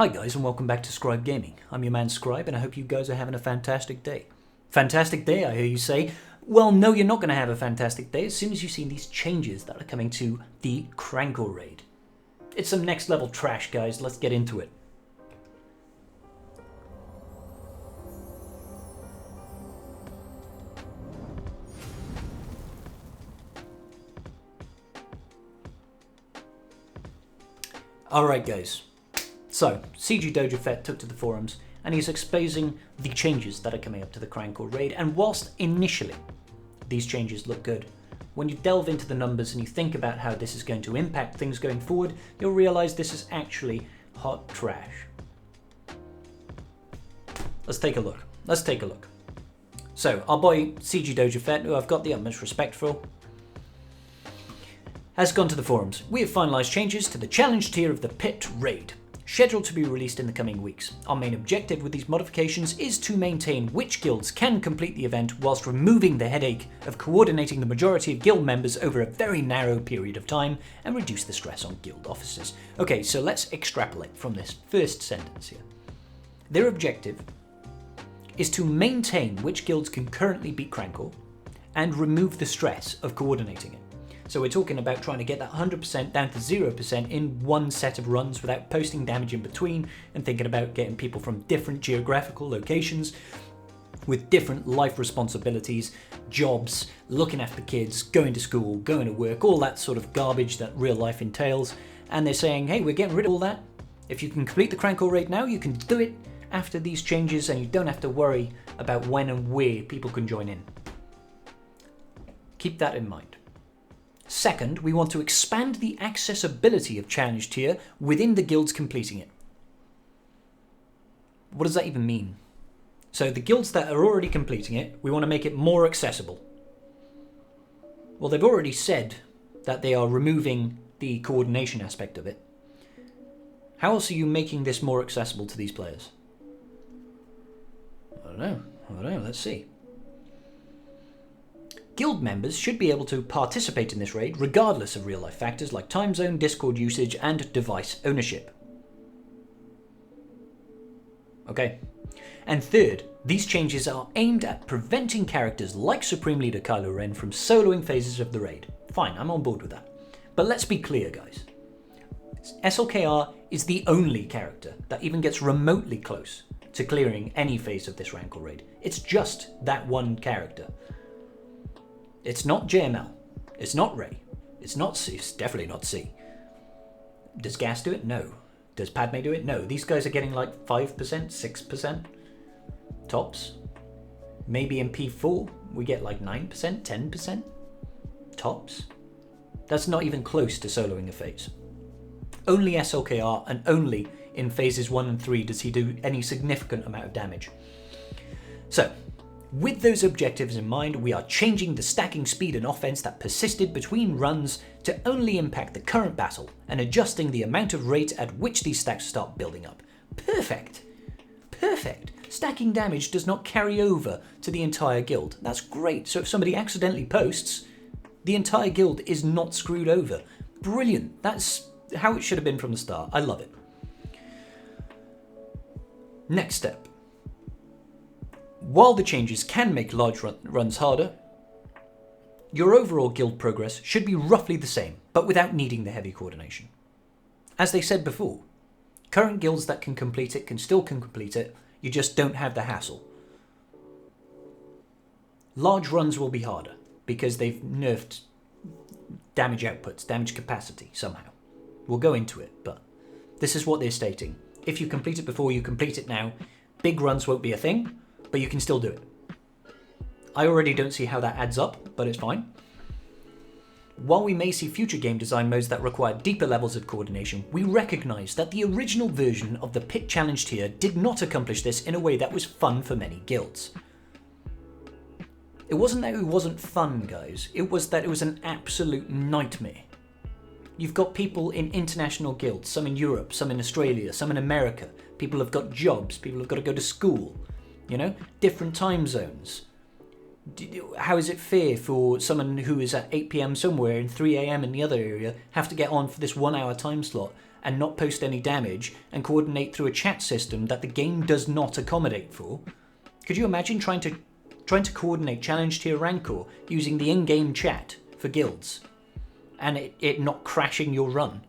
Hi guys and welcome back to Scribe Gaming. I'm your man Scribe and I hope you guys are having a fantastic day. Fantastic day, I hear you say. Well, no, you're not going to have a fantastic day as soon as you've seen these changes that are coming to the Rancor raid. It's some next level trash, guys. Let's get into it. Alright guys, so SWGoH took to the forums and he's exposing the changes that are coming up to the Rancor raid, and whilst initially these changes look good, when you delve into the numbers and you think about how this is going to impact things going forward, you'll realise this is actually hot trash. Let's take a look. So our boy SWGoH, who I've got the utmost respect for, has gone to the forums. We have finalised changes to the challenge tier of the Pit raid, scheduled to be released in the coming weeks. Our main objective with these modifications is to maintain which guilds can complete the event whilst removing the headache of coordinating the majority of guild members over a very narrow period of time and reduce the stress on guild officers. Okay, so let's extrapolate from this first sentence here. Their objective is to maintain which guilds can currently beat Rancor and remove the stress of coordinating it. So we're talking about trying to get that 100% down to 0% in one set of runs without posting damage in between, and thinking about getting people from different geographical locations with different life responsibilities, jobs, looking after kids, going to school, going to work, all that sort of garbage that real life entails. And they're saying, hey, we're getting rid of all that. If you can complete the Rancor raid now, you can do it after these changes and you don't have to worry about when and where people can join in. Keep that in mind. Second, we want to expand the accessibility of challenge tier within the guilds completing it. What does that even mean? So the guilds that are already completing it, we want to make it more accessible. Well, they've already said that they are removing the coordination aspect of it. How else are you making this more accessible to these players? I don't know, let's see. Guild members should be able to participate in this raid regardless of real-life factors like time zone, Discord usage, and device ownership. Okay. And third, these changes are aimed at preventing characters like Supreme Leader Kylo Ren from soloing phases of the raid. Fine, I'm on board with that. But let's be clear, guys. SLKR is the only character that even gets remotely close to clearing any phase of this Rancor raid. It's just that one character. It's not JML, it's not Rey, it's not C, it's definitely not C. Does Gas do it? No. Does Padme do it? No. These guys are getting like 5%, 6% tops. Maybe in P4 we get like 9%, 10% tops. That's not even close to soloing a phase. Only SLKR, and only in phases 1 and 3 does he do any significant amount of damage. So, with those objectives in mind, we are changing the stacking speed and offense that persisted between runs to only impact the current battle and adjusting the amount of rate at which these stacks start building up. Perfect. Perfect. Stacking damage does not carry over to the entire guild. That's great. So if somebody accidentally posts, the entire guild is not screwed over. Brilliant. That's how it should have been from the start. I love it. Next step. While the changes can make large runs harder, your overall guild progress should be roughly the same, but without needing the heavy coordination. As they said before, current guilds that can complete it can still complete it, you just don't have the hassle. Large runs will be harder, because they've nerfed damage outputs, damage capacity somehow. We'll go into it, but this is what they're stating. If you complete it before, you complete it now, big runs won't be a thing, but you can still do it. I already don't see how that adds up, but it's fine. While we may see future game design modes that require deeper levels of coordination, we recognise that the original version of the Pit Challenge tier did not accomplish this in a way that was fun for many guilds. It wasn't that it wasn't fun, guys. It was that it was an absolute nightmare. You've got people in international guilds, some in Europe, some in Australia, some in America. People have got jobs, people have got to go to school. You know, different time zones. How is it fair for someone who is at 8 PM somewhere and 3 AM in the other area have to get on for this 1 hour time slot and not post any damage and coordinate through a chat system that the game does not accommodate for. Could you imagine trying to coordinate challenge tier rancor using the in-game chat for guilds and it not crashing your run?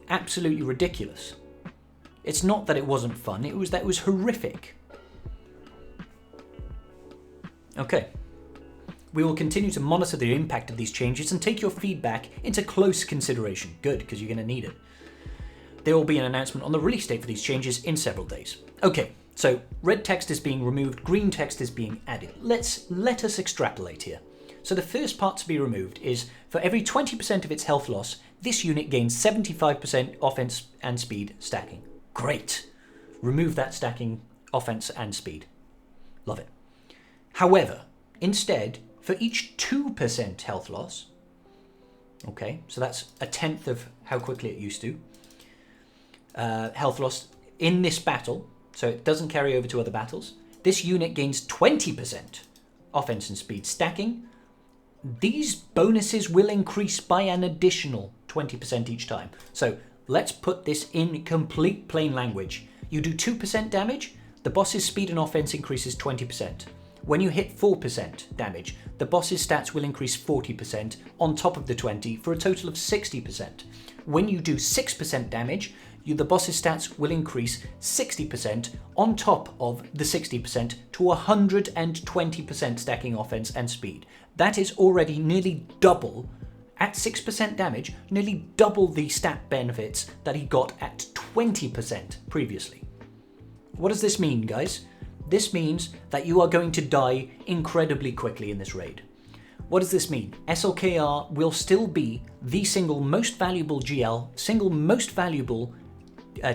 Absolutely ridiculous. It's not that it wasn't fun, it was that it was horrific. Okay. We will continue to monitor the impact of these changes and take your feedback into close consideration. Good, because you're going to need it. There will be an announcement on the release date for these changes in several days. Okay, so red text is being removed, green text is being added. Let us extrapolate here. So the first part to be removed is for every 20% of its health loss, this unit gains 75% offense and speed stacking. Great. Remove that stacking offense and speed. Love it. However, instead, for each 2% health loss, okay, so that's a tenth of how quickly it used to, health loss in this battle, so it doesn't carry over to other battles, this unit gains 20% offense and speed stacking. These bonuses will increase by an additional 20% each time. So let's put this in complete plain language. You do 2% damage, the boss's speed and offense increases 20%. When you hit 4% damage, the boss's stats will increase 40% on top of the 20 for a total of 60%. When you do 6% damage, the boss's stats will increase 60% on top of the 60% to 120% stacking offense and speed. That is already nearly double, at 6% damage, nearly double the stat benefits that he got at 20% previously. What does this mean, guys? This means that you are going to die incredibly quickly in this raid. What does this mean? SLKR will still be the single most valuable GL, single most valuable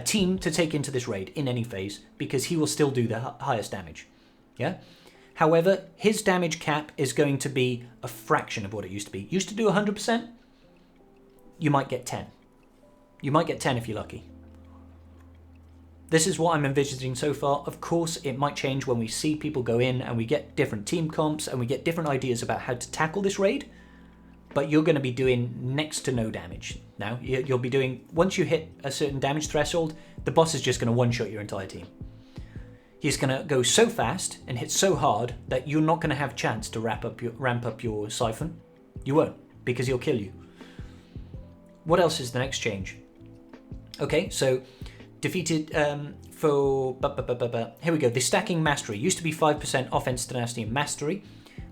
team to take into this raid in any phase, because he will still do the highest damage. Yeah. However, his damage cap is going to be a fraction of what it used to be. Used to do 100%, you might get 10. You might get 10 if you're lucky. This is what I'm envisaging so far. Of course, it might change when we see people go in and we get different team comps and we get different ideas about how to tackle this raid. But you're going to be doing next to no damage. Now, you'll be doing, once you hit a certain damage threshold, the boss is just going to one-shot your entire team. He's going to go so fast and hit so hard that you're not going to have a chance to ramp up your siphon. You won't, because he'll kill you. What else is the next change? Okay, so defeated here we go. The stacking mastery used to be 5% offense, tenacity, and mastery.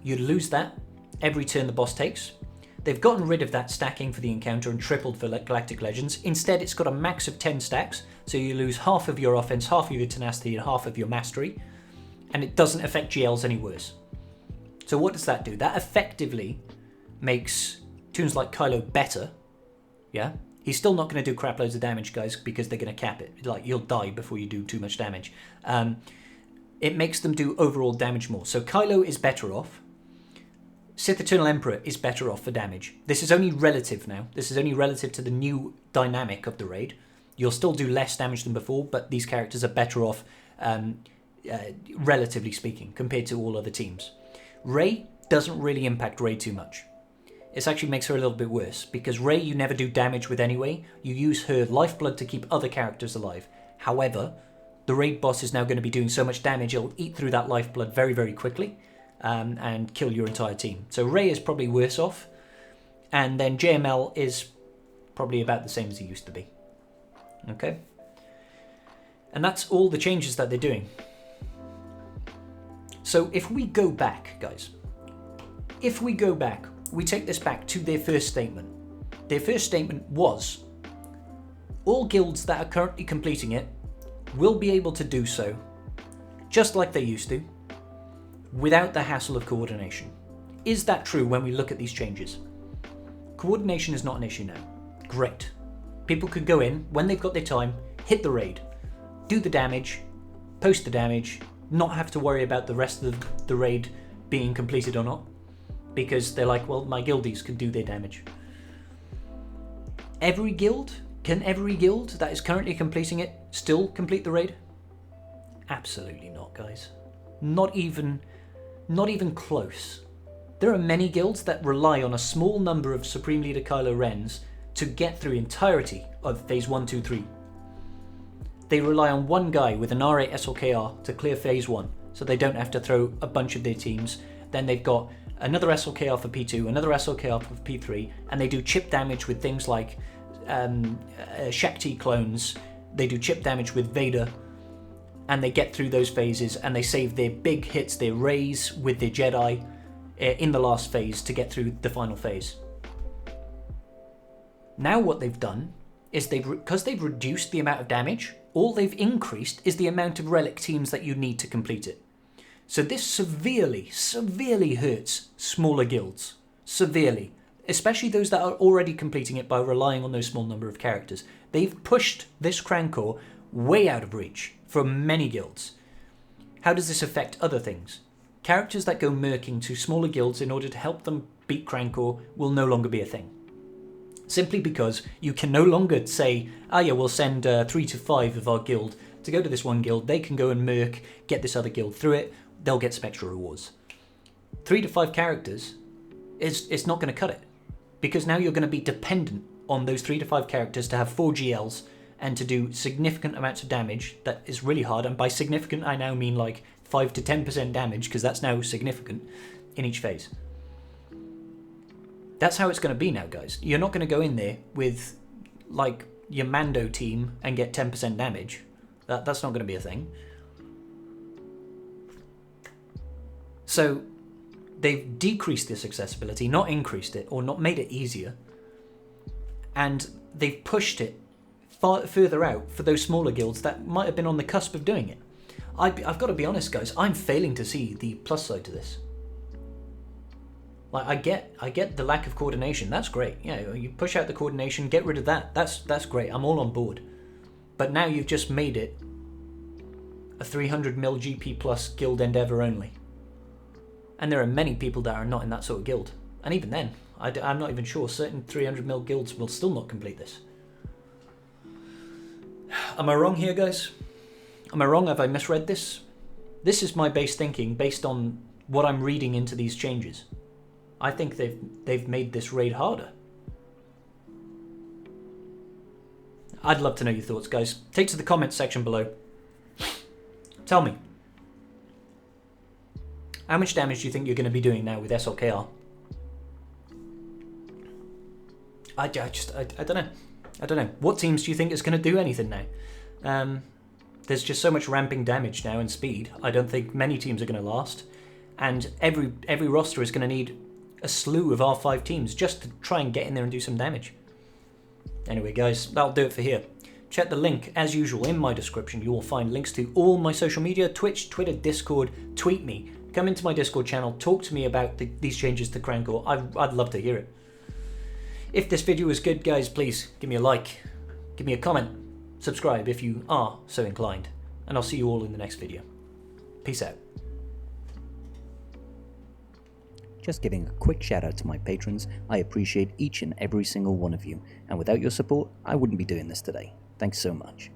You'd lose that every turn the boss takes. They've gotten rid of that stacking for the encounter and tripled for Galactic Legends. Instead, it's got a max of 10 stacks, so you lose half of your offense, half of your tenacity, and half of your mastery, and it doesn't affect GLs any worse. So what does that do? That effectively makes tunes like Kylo better, yeah? He's still not going to do crap loads of damage, guys, because they're going to cap it. Like, you'll die before you do too much damage. It makes them do overall damage more. So Kylo is better off. Sith Eternal Emperor is better off for damage. This is only relative now. This is only relative to the new dynamic of the raid. You'll still do less damage than before, but these characters are better off, relatively speaking, compared to all other teams. Rey doesn't really impact Rey too much. It actually makes her a little bit worse, because Rey you never do damage with anyway. You use her lifeblood to keep other characters alive. However, the raid boss is now going to be doing so much damage, it'll eat through that lifeblood very, very quickly. And kill your entire team. So Rey is probably worse off, and then JML is probably about the same as he used to be. Okay? And that's all the changes that they're doing. So if we go back, guys, we take this back to their first statement. Their first statement was, all guilds that are currently completing it will be able to do so, just like they used to, without the hassle of coordination. Is that true when we look at these changes? Coordination is not an issue now. Great. People could go in, when they've got their time, hit the raid, do the damage, post the damage, not have to worry about the rest of the raid being completed or not, because they're like, well, my guildies can do their damage. Can every guild that is currently completing it still complete the raid? Absolutely not, guys. Not even close. There are many guilds that rely on a small number of Supreme Leader Kylo Rens to get through entirety of phase 1, 2, 3. They rely on one guy with an R8 SLKR to clear phase 1, so they don't have to throw a bunch of their teams. Then they've got another SLKR for P2, another SLKR for P3, and they do chip damage with things like Shakti clones. They do chip damage with Vader, and they get through those phases, and they save their big hits, their rays with their Jedi in the last phase to get through the final phase. Now what they've done is because they've reduced the amount of damage, all they've increased is the amount of relic teams that you need to complete it. So this severely, severely hurts smaller guilds. Severely. Especially those that are already completing it by relying on those small number of characters. They've pushed this Rancor way out of reach for many guilds. How does this affect other things? Characters that go merking to smaller guilds in order to help them beat Rancor will no longer be a thing. Simply because you can no longer say, oh yeah, we'll send 3 to 5 of our guild to go to this one guild, they can go and merc, get this other guild through it, they'll get some extra rewards. 3 to 5 characters, it's not going to cut it. Because now you're going to be dependent on those 3 to 5 characters to have 4 GLs and to do significant amounts of damage. That is really hard, and by significant I now mean like 5 to 10% damage, because that's now significant in each phase. That's how it's going to be now, guys. You're not going to go in there with like your Mando team and get 10% damage. That's not going to be a thing. So they've decreased this accessibility, not increased it, or not made it easier. And they've pushed it far further out for those smaller guilds that might have been on the cusp of doing it. I've got to be honest, guys, I'm failing to see the plus side to this. Like, I get the lack of coordination. That's great. Yeah, you push out the coordination, get rid of that. That's great. I'm all on board. But now you've just made it a 300 mil GP plus guild endeavor only. And there are many people that are not in that sort of guild. And even then, I'm not even sure certain 300 mil guilds will still not complete this. Am I wrong here, guys? Am I wrong? Have I misread this? This is my base thinking based on what I'm reading into these changes. I think they've made this raid harder. I'd love to know your thoughts, guys. Take to the comments section below. Tell me. How much damage do you think you're going to be doing now with SLKR? I don't know. I don't know. What teams do you think is going to do anything now? There's just so much ramping damage now and speed. I don't think many teams are going to last. And every roster is going to need a slew of R5 teams just to try and get in there and do some damage. Anyway, guys, that'll do it for here. Check the link, as usual, in my description. You will find links to all my social media, Twitch, Twitter, Discord. Tweet me. Come into my Discord channel. Talk to me about these changes to Rancor. I'd love to hear it. If this video was good, guys, please give me a like. Give me a comment. Subscribe if you are so inclined. And I'll see you all in the next video. Peace out. Just giving a quick shout out to my patrons. I appreciate each and every single one of you, and without your support I wouldn't be doing this today. Thanks so much.